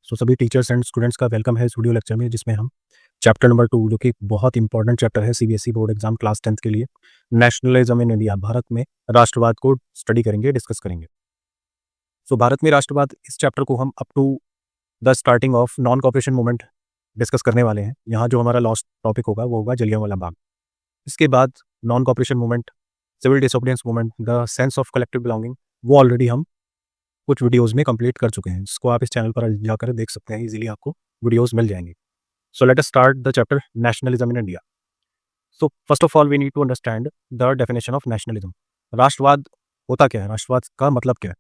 सभी teachers and students का welcome है इस वीडियो लेक्चर में, जिसमें हम चैप्टर नंबर 2, जो कि बहुत इंपॉर्टेंट चैप्टर है CBSE board exam class 10th के लिए, नेशनलिज्म इन इंडिया, भारत में राष्ट्रवाद को स्टडी करेंगे, डिस्कस करेंगे। भारत में राष्ट्रवाद, इस चैप्टर को हम up to the starting of non cooperation movement discuss करने वाले हैं। यहाँ जो हमारा लास्ट टॉपिक होगा वो होगा जलियांवाला बाग। इसके बाद non cooperation movement, civil disobedience movement, the sense of collective belonging, वो ऑलरेडी हम कुछ वीडियोस में कंप्लीट कर चुके हैं, जिसको आप इस चैनल पर जाकर देख सकते हैं, इजीली आपको वीडियोस मिल जाएंगे। So let us start the chapter nationalism in India. So first of all we need to understand the definition of nationalism. राष्ट्रवाद होता क्या है, राष्ट्रवाद का मतलब क्या है?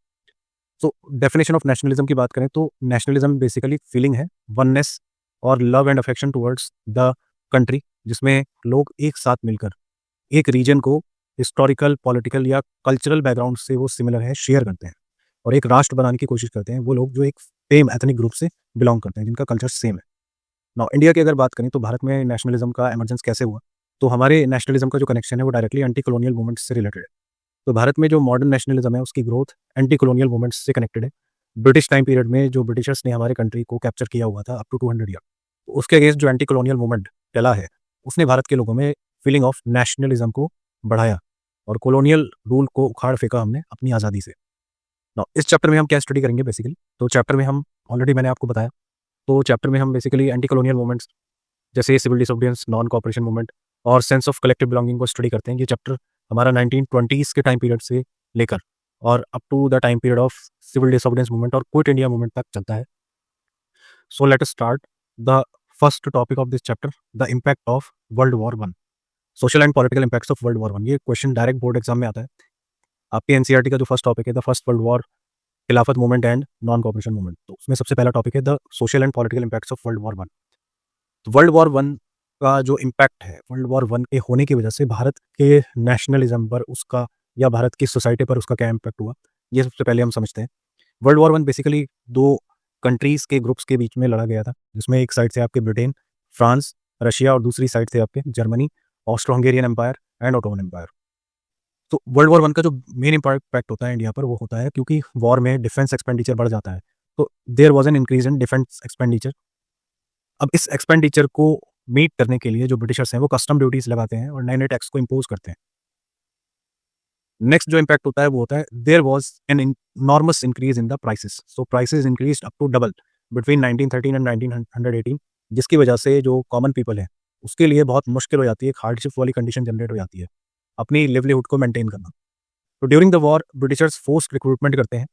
डेफिनेशन ऑफ नेशनलिज्म की बात करें तो नेशनलिज्म बेसिकली फीलिंग है, वननेस और love and affection towards the country, जिसमें लोग एक साथ मिलकर एक रीजन को हिस्टोरिकल, पॉलिटिकल या कल्चरल बैकग्राउंड से वो सिमिलर है, शेयर करते हैं और एक राष्ट्र बनाने की कोशिश करते हैं। वो लोग जो एक सेम एथनिक ग्रुप से बिलोंग करते हैं, जिनका कल्चर सेम है। नाउ इंडिया की अगर बात करें तो भारत में नेशनलिज्म का एमर्जेंस कैसे हुआ, तो हमारे नेशनलिज्म का जो कनेक्शन है वो डायरेक्टली एंटी कॉलोनियल मूवमेंट से रिलेटेड है। तो भारत में जो मॉडर्न नेशनलिज्म है उसकी ग्रोथ एंटी कॉलोनियल मूवमेंट्स से कनेक्टेड है। ब्रिटिश टाइम पीरियड में जो ब्रिटिशर्स ने हमारे कंट्री को कैप्चर किया हुआ था अप टू 200 ईयर, उसके अगेंस्ट जो एंटी कॉलोनियल मूवमेंट चला है, उसने भारत के लोगों में फीलिंग ऑफ नेशनलिज्म को बढ़ाया और कॉलोनियल रूल को उखाड़ फेंका हमने अपनी आज़ादी से। नाउ इस चैप्टर में हम क्या स्टडी करेंगे बेसिकली, तो चैप्टर में हम ऑलरेडी मैंने आपको बताया, तो चैप्टर में हम बेसिकली एंटी कॉलोनियल मूवमेंट्स जैसे civil disobedience, non cooperation movement और सेंस ऑफ कलेक्टिव बिलोंगिंग को स्टडी करते हैं। ये चैप्टर हमारा 1920s के टाइम पीरियड से लेकर और up to the time period of civil disobedience movement और क्विट इंडिया मूवमेंट तक चलता है। So let us start the first topic of this chapter, the impact of world war one, social and political impacts of world war one. ये question direct board exam में आता है। आपके NCERT का जो फर्स्ट टॉपिक है, the first world war, Khilafat movement and non cooperation movement, तो उसमें सबसे पहला टॉपिक है the social and political impacts of world war one. World war one का जो इम्पैक्ट है, वर्ल्ड वॉर वन के होने की वजह से भारत के नेशनलिज्म पर उसका या भारत की सोसाइटी पर उसका क्या इम्पैक्ट हुआ, ये सबसे पहले हम समझते हैं। वर्ल्ड वॉर वन बेसिकली दो कंट्रीज़ के ग्रुप्स के बीच में लड़ा गया था, जिसमें एक साइड से आपके ब्रिटेन, फ्रांस, रशिया और दूसरी साइड से आपके Germany, Austro Hungarian empire and Ottoman empire. तो वर्ल्ड वॉर वन का जो मेन इम्पैक्ट होता है इंडिया पर, वो होता है क्योंकि वॉर में डिफेंस एक्सपेंडिचर बढ़ जाता है, तो there was an increase in defence expenditure. अब इस एक्सपेंडिचर को मीट करने के लिए जो ब्रिटिशर्स हैं वो कस्टम ड्यूटीज लगाते हैं और नए नए टैक्स को इम्पोज करते हैं। नेक्स्ट जो इम्पैक्ट होता है वो होता है there was an enormous increase in the prices. So prices increased up to double between 1913 and 1918, जिसकी वजह से जो कॉमन पीपल है उसके लिए बहुत मुश्किल हो जाती है, एक हार्डशिप वाली कंडीशन जनरेट हो जाती है अपनी लिवलीहुड को मेंटेन करना। तो during the war Britishers forced recruitment करते हैं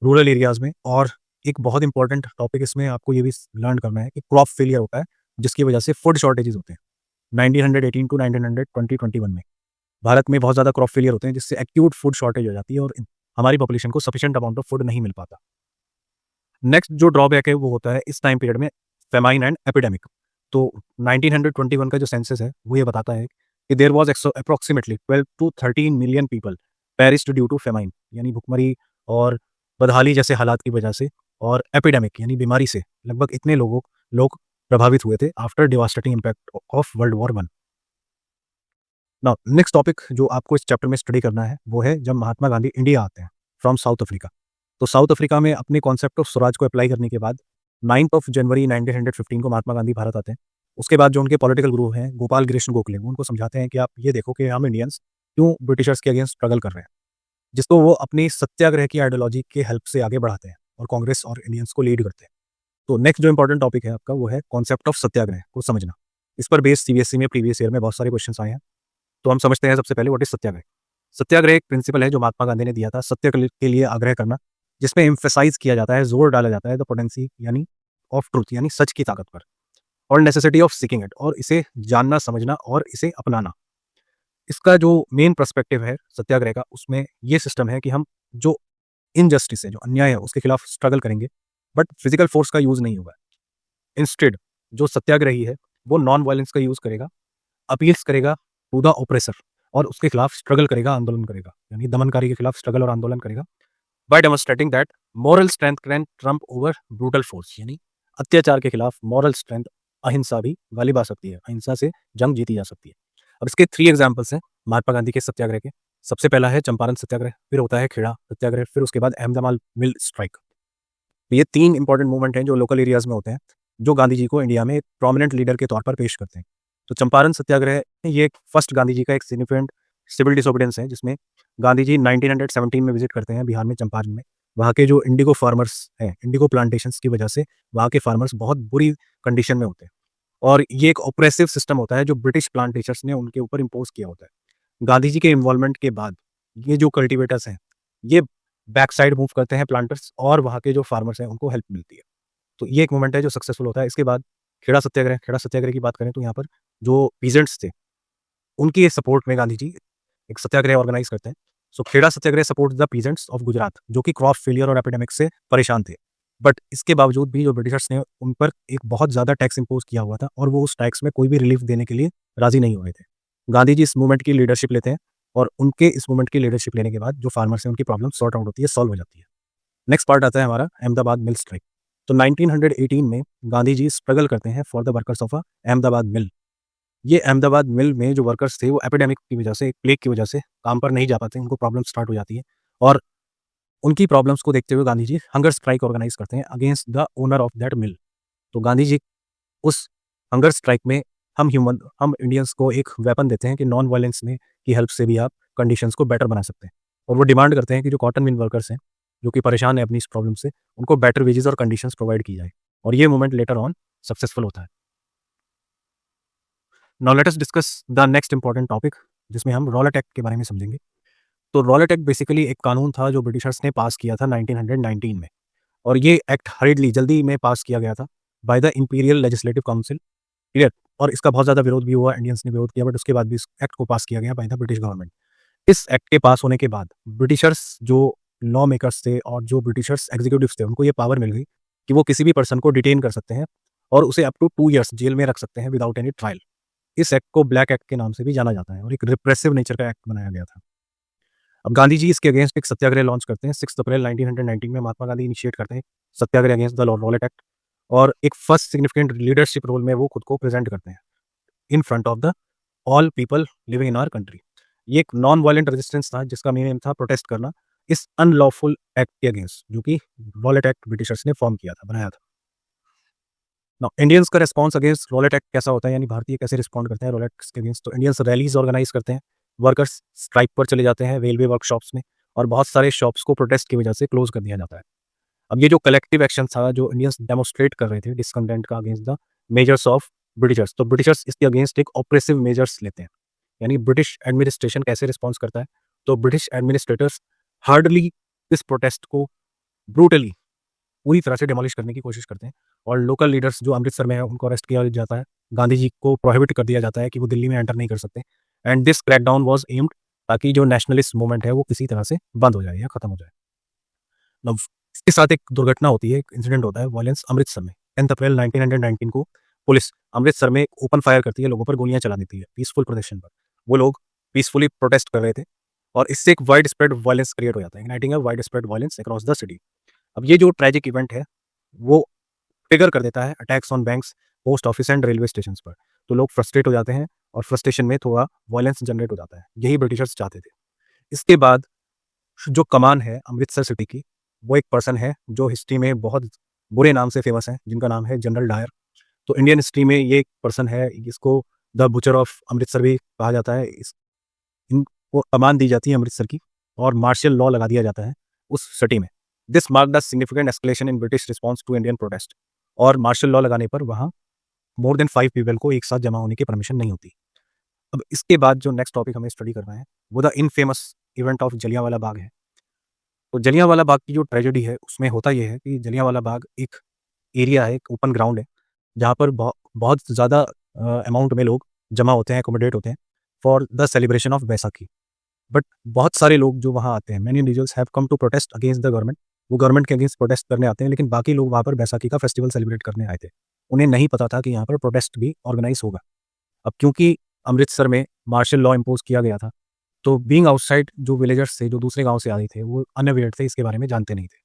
रूरल एरियाज में, और एक बहुत इंपॉर्टेंट टॉपिक इसमें आपको ये भी लर्न करना है कि क्रॉप फेलियर होता है, जिसकी वजह से फूड शॉर्टेजेस होते हैं। 1918 टू 1921 में भारत में बहुत ज़्यादा क्रॉप फेलियर होते हैं, जिससे एक्यूट फूड शॉर्टेज हो जाती है और हमारी पॉपुलेशन को सफिशिएंट अमाउंट ऑफ फूड नहीं मिल पाता। नेक्स्ट जो ड्रॉबैक है वो होता है इस टाइम पीरियड में फेमाइन एंड एपिडेमिक। तो 1921 का जो सेंसस है वो ये बताता है कि there was approximately 12 to 13 million people perished due to famine, यानी भुखमरी और बदहाली जैसे हालात की वजह से, और एपिडेमिक यानी बीमारी से लगभग इतने लोग प्रभावित हुए थे after devastating impact of world war one. Now next topic जो आपको इस चैप्टर में स्टडी करना है वो है जब महात्मा गांधी इंडिया आते हैं फ्रॉम साउथ अफ्रीका। तो साउथ अफ्रीका में अपने कॉन्सेप्ट ऑफ स्वराज को अप्लाई करने के बाद 9 जनवरी 1915 को महात्मा गांधी भारत आते हैं। उसके बाद जो उनके पॉलिटिकल गुरु हैं गोपाल कृष्ण गोखले, वो उनको समझाते हैं कि आप ये देखो कि हम इंडियंस क्यों ब्रिटिशर्स के अगेंस्ट स्ट्रगल कर रहे हैं, जिसको वो अपनी सत्याग्रह की आइडियोलॉजी के हेल्प से आगे बढ़ाते हैं और कांग्रेस और इंडियंस को लीड करते हैं। तो नेक्स्ट जो इंपॉर्टेंट टॉपिक है आपका वो है कॉन्सेप्ट ऑफ सत्याग्रह को समझना। इस पर बेस्ड सीबीएसई में प्रीवियस ईयर में बहुत सारे क्वेश्चन आए हैं, तो हम समझते हैं सबसे पहले व्हाट इज सत्याग्रह। सत्याग्रह एक प्रिंसिपल है जो महात्मा गांधी ने दिया था, सत्य के लिए आग्रह करना, जिसमें एम्फेसाइज किया जाता है, जोर डाला जाता है द पोटेंसी यानी ऑफ ट्रूथ, यानी सच की ताकत पर, और नेसेसिटी ऑफ सीकिंग इट, और इसे जानना समझना और इसे अपनाना। इसका जो मेन पर्सपेक्टिव है सत्याग्रह का, उसमें ये सिस्टम है कि हम जो इनजस्टिस है, जो अन्याय है, उसके खिलाफ स्ट्रगल करेंगे, बट फिजिकल फोर्स का यूज नहीं होगा। इंस्टेड जो सत्याग्रही है वो नॉन वायलेंस का यूज करेगा, अपील्स करेगा टू द ऑपरेसर, और उसके खिलाफ स्ट्रगल करेगा, आंदोलन करेगा, यानी दमनकारी के खिलाफ स्ट्रगल और आंदोलन करेगा, by demonstrating that moral strength can trump over brutal force, यानी अत्याचार के खिलाफ मॉरल स्ट्रेंथ, अहिंसा भी गालिब आ सकती है, अहिंसा से जंग जीती जा सकती है। अब इसके 3 एग्जाम्पल्स हैं महात्मा गांधी के सत्याग्रह के। सबसे पहला है चंपारण सत्याग्रह, फिर होता है खेड़ा सत्याग्रह, फिर उसके बाद अहमदाबाद मिल स्ट्राइक। तो ये 3 इंपॉर्टेंट मूवमेंट हैं जो लोकल एरियाज़ में होते हैं, जो गांधी जी को इंडिया में एक प्रोमिनेंट लीडर के तौर पर पेश करते हैं। तो चंपारण सत्याग्रह ये फर्स्ट गांधी जी का एक सिग्निफिकेंट सिविल डिसोबीडियंस है, जिसमें गांधी जी 1917 में विजिट करते हैं बिहार में चंपारण में। वहाँ के जो इंडिगो फार्मर्स हैं, इंडिगो प्लांटेशंस की वजह से वहाँ के फार्मर्स बहुत बुरी कंडीशन में होते हैं और ये एक ऑप्रेसिव सिस्टम होता है जो ब्रिटिश प्लांटेशर्स ने उनके ऊपर इम्पोज किया होता है। गांधी जी के इन्वॉल्वमेंट के बाद ये जो कल्टिवेटर्स हैं, ये बैक साइड मूव करते हैं प्लांटर्स और वहाँ के जो फार्मर्स हैं उनको हेल्प मिलती है। तो ये एक मोमेंट है जो सक्सेसफुल होता है। इसके बाद खेड़ा सत्याग्रह की बात करें तो यहाँ पर जो पीजेंट्स थे, उनके सपोर्ट में गांधी जी एक सत्याग्रह ऑर्गेनाइज करते हैं। So Kheda satyagraha support the peasants of Gujarat, जो कि क्रॉप फेलियर और एपिडेमिक से परेशान थे। बट इसके बावजूद भी जो ब्रिटिशर्स ने उन पर एक बहुत ज़्यादा टैक्स इम्पोज किया हुआ था और वो उस टैक्स में कोई भी रिलीफ देने के लिए राजी नहीं हुए थे। गांधी जी इस मूवमेंट की लीडरशिप लेते हैं और उनके इस मूवमेंट की लीडरशिप लेने के बाद जो फार्मर्स हैं उनकी प्रॉब्लम सॉर्ट आउट होती है, सॉल्व हो जाती है। नेक्स्ट पार्ट आता है हमारा अहमदाबाद मिल स्ट्राइक। तो 1918 में गांधी जी स्ट्रगल करते हैं for the workers of Ahmedabad mill. ये अहमदाबाद मिल में जो वर्कर्स थे वो एपिडेमिक की वजह से, प्लेग की वजह से काम पर नहीं जा पाते, उनको प्रॉब्लम स्टार्ट हो जाती है और उनकी प्रॉब्लम्स को देखते हुए Gandhi ji hunger strike organise करते हैं against the owner of that mill. तो गांधी जी उस हंगर स्ट्राइक में हम इंडियंस को एक वेपन देते हैं कि नॉन वायलेंस में की हेल्प से भी आप कंडीशंस को बेटर बना सकते हैं और वो डिमांड करते हैं कि जो कॉटन मिल वर्कर्स हैं जो कि परेशान है अपनी इस प्रॉब्लम से, उनको बेटर वेजेस और कंडीशंस प्रोवाइड की जाए और ये मूवमेंट लेटर ऑन सक्सेसफुल होता है। Now let us discuss the next important topic, जिसमें हम रॉलेट एक्ट के बारे में समझेंगे। तो रॉलेट एक्ट बेसिकली एक कानून था जो ब्रिटिशर्स ने पास किया था 1919 में और ये एक्ट हरिडली जल्दी में पास किया गया था by the imperial legislative council, clear. और इसका बहुत ज़्यादा विरोध भी हुआ, इंडियंस ने विरोध किया, बट उसके बाद भी इस एक्ट को पास किया गया बाय द ब्रिटिश गवर्नमेंट। इस एक्ट के पास होने के बाद ब्रिटिशर्स जो लॉ मेकर्स थे और जो ब्रिटिशर्स एग्जीक्यूटिव्स थे, उनको ये पावर मिल गई कि वो किसी भी पर्सन को डिटेन कर सकते हैं और उसे अप टू 2 ईयर्स जेल में रख सकते हैं विदाउट एनी ट्रायल। इस एक्ट को ब्लैक एक्ट के नाम से भी जाना जाता है और एक रिप्रेसिव नेचर का एक्ट बनाया गया था। अब गांधी जी इसके अगेंस्ट एक सत्याग्रह लॉन्च करते हैं 6 अप्रैल 1919 में। महात्मा गांधी इनिशिएट करते हैं सत्याग्रह अगेंस्ट द रॉलेट एक्ट और एक फर्स्ट सिग्निफिकेंट लीडरशिप रोल में वो खुद को प्रेजेंट करते हैं in front of the all people living in our country. ये एक नॉन वायलेंट रेजिस्टेंस था जिसका मेन एम था प्रोटेस्ट करना इस अनलॉफुल एक्ट के अगेंस्ट, जो कि रॉलेट एक्ट ब्रिटिशर्स ने फॉर्म किया था, बनाया था। नाउ इंडियंस का रिस्पॉन्स अगेंस्ट रॉलेट एक्ट कैसा होता है, यानी भारतीय कैसे रिस्पॉन्ड करते हैं रॉलेट के अगेंस्ट। तो इंडियंस रैलीज ऑर्गेनाइज करते हैं, वर्कर्स स्ट्राइक पर चले जाते हैं रेलवे वर्कशॉप्स में और बहुत सारे शॉप्स को प्रोटेस्ट की वजह से क्लोज कर दिया जाता है। अब ये जो कलेक्टिव एक्शन था जो इंडियंस डेमोस्ट्रेट कर रहे थे डिसकंटेंट का against the measures of Britishers, तो ब्रिटिशर्स इसके अगेंस्ट एक ऑपरेसिव मेजर्स लेते हैं। यानी ब्रिटिश एडमिनिस्ट्रेशन कैसे रिस्पॉन्स करता है, तो ब्रिटिश एडमिनिस्ट्रेटर्स हार्डली इस प्रोटेस्ट को ब्रूटली पूरी तरह से डिमोलिश करने की कोशिश करते हैं और लोकल लीडर्स जो अमृतसर में है उनको अरेस्ट किया जाता है। गांधी जी को प्रोहिबिट कर दिया जाता है कि वो दिल्ली में एंटर नहीं कर सकते and this crackdown was aimed ताकि जो नेशनलिस्ट मूवमेंट है वो किसी तरह से बंद हो जाए या खत्म हो जाए। अब इसके साथ एक दुर्घटना होती है, एक इंसिडेंट होता है वायलेंस अमृतसर में। 10 अप्रैल 1919 को पुलिस अमृतसर में ओपन फायर करती है, लोगों पर गोलियां चला देती है पीसफुल प्रोटेस्ट पर। वो लोग पीसफुली प्रोटेस्ट कर रहे थे और इससे एक वाइड स्प्रेड वायलेंस क्रिएट हो जाता है, igniting a wide spread violence across the city. अब ये जो ट्रैजिक इवेंट है वो ट्रिगर कर देता है attacks on banks, post office and railway station पर। तो लोग फ्रस्ट्रेट हो जाते हैं और फ्रस्ट्रेशन में थोड़ा वायलेंस जनरेट हो जाता है, यही ब्रिटिशर्स चाहते थे। इसके बाद जो कमान है अमृतसर सिटी की, वो एक पर्सन है जो हिस्ट्री में बहुत बुरे नाम से फेमस है, जिनका नाम है जनरल डायर। तो इंडियन हिस्ट्री में ये एक पर्सन है, इसको द बुचर ऑफ अमृतसर भी कहा जाता है। इनको कमान दी जाती है अमृतसर की और मार्शल लॉ लगा दिया जाता है उस सिटी में। This mark the significant escalation in British response to Indian protest. और मार्शल लॉ लगाने पर वहाँ मोर देन 5 पीपल को एक साथ जमा होने की परमिशन नहीं होती। अब इसके बाद जो नेक्स्ट टॉपिक हमें स्टडी करना है वो the infamous event of Jallianwala Bagh है। तो जलियांवाला बाग की जो ट्रेजेडी है उसमें होता यह है कि जलियांवाला बाग एक एरिया है, एक ओपन ग्राउंड है, जहाँ पर बहुत ज़्यादा अमाउंट में लोग जमा होते हैं, एकोमोडेट होते हैं for the celebration of Baisakhi. But बहुत सारे लोग जो वहाँ आते हैं, many individuals have come to protest against the government. वो गवर्नमेंट के अगेंस्ट प्रोटेस्ट करने आते हैं, लेकिन बाकी लोग वहाँ पर बैसाखी का फेस्टिवल सेलिब्रेट करने आए थे। उन्हें नहीं पता था कि यहाँ पर प्रोटेस्ट भी ऑर्गेनाइज होगा। अब क्योंकि अमृतसर में मार्शल लॉ इम्पोज किया गया था, तो बीइंग आउटसाइड जो विलेजर्स थे, जो दूसरे गांव से आए थे, वो अनअवेयर थे, इसके बारे में जानते नहीं थे।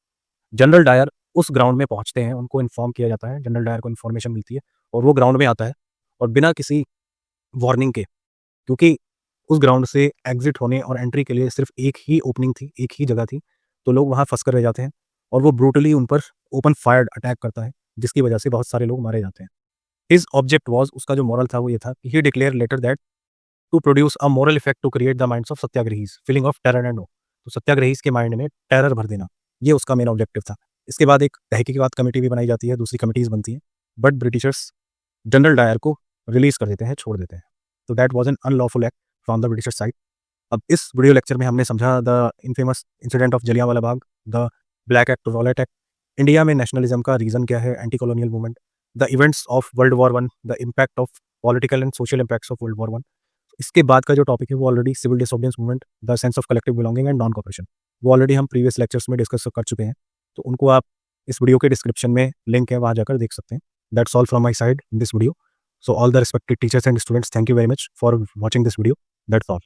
जनरल डायर उस ग्राउंड में पहुंचते हैं, उनको इन्फॉर्म किया जाता है, जनरल डायर को इन्फॉर्मेशन मिलती है और वो ग्राउंड में आता है और बिना किसी वार्निंग के, क्योंकि उस ग्राउंड से एग्जिट होने और एंट्री के लिए सिर्फ एक ही ओपनिंग थी, एक ही जगह थी, तो लोग वहाँ फंस कर रह जाते हैं और वो ब्रूटली उन पर ओपन फायर्ड अटैक करता है, जिसकी वजह से बहुत सारे लोग मारे जाते हैं। हिज ऑब्जेक्ट वॉज, उसका जो मॉरल था वो ये था कि he declare later that to produce a moral effect to create the minds of satyagrahis feeling of terror and awe. तो सत्याग्रहीज के माइंड में टेरर भर देना, ये उसका मेन ऑब्जेक्टिव था। इसके बाद एक तहकीकात कमेटी भी बनाई जाती है, दूसरी कमिटीज बनती हैं, बट ब्रिटिशर्स जनरल डायर को रिलीज कर देते हैं, छोड़ देते हैं। तो that was an unlawful act from the Britishers side. अब इस वीडियो लेक्चर में हमने समझा the infamous incident of Jallianwala Bagh, the black act, Rowlatt act, India में नेशनलिज्म का रीजन क्या है, anti colonial movement, the events of world war one, the impact of political and social impacts of world war one. इसके बाद का जो topic है वो already civil disobedience movement, the sense of collective belonging and non cooperation, वो already हम previous lectures में discuss कर चुके हैं, तो उनको आप इस वीडियो के डिस्क्रिप्शन में लिंक है, वहाँ जाकर देख सकते हैं। That's all from my side in this video. So all the respected teachers and students, thank you very much for watching this video. That's all.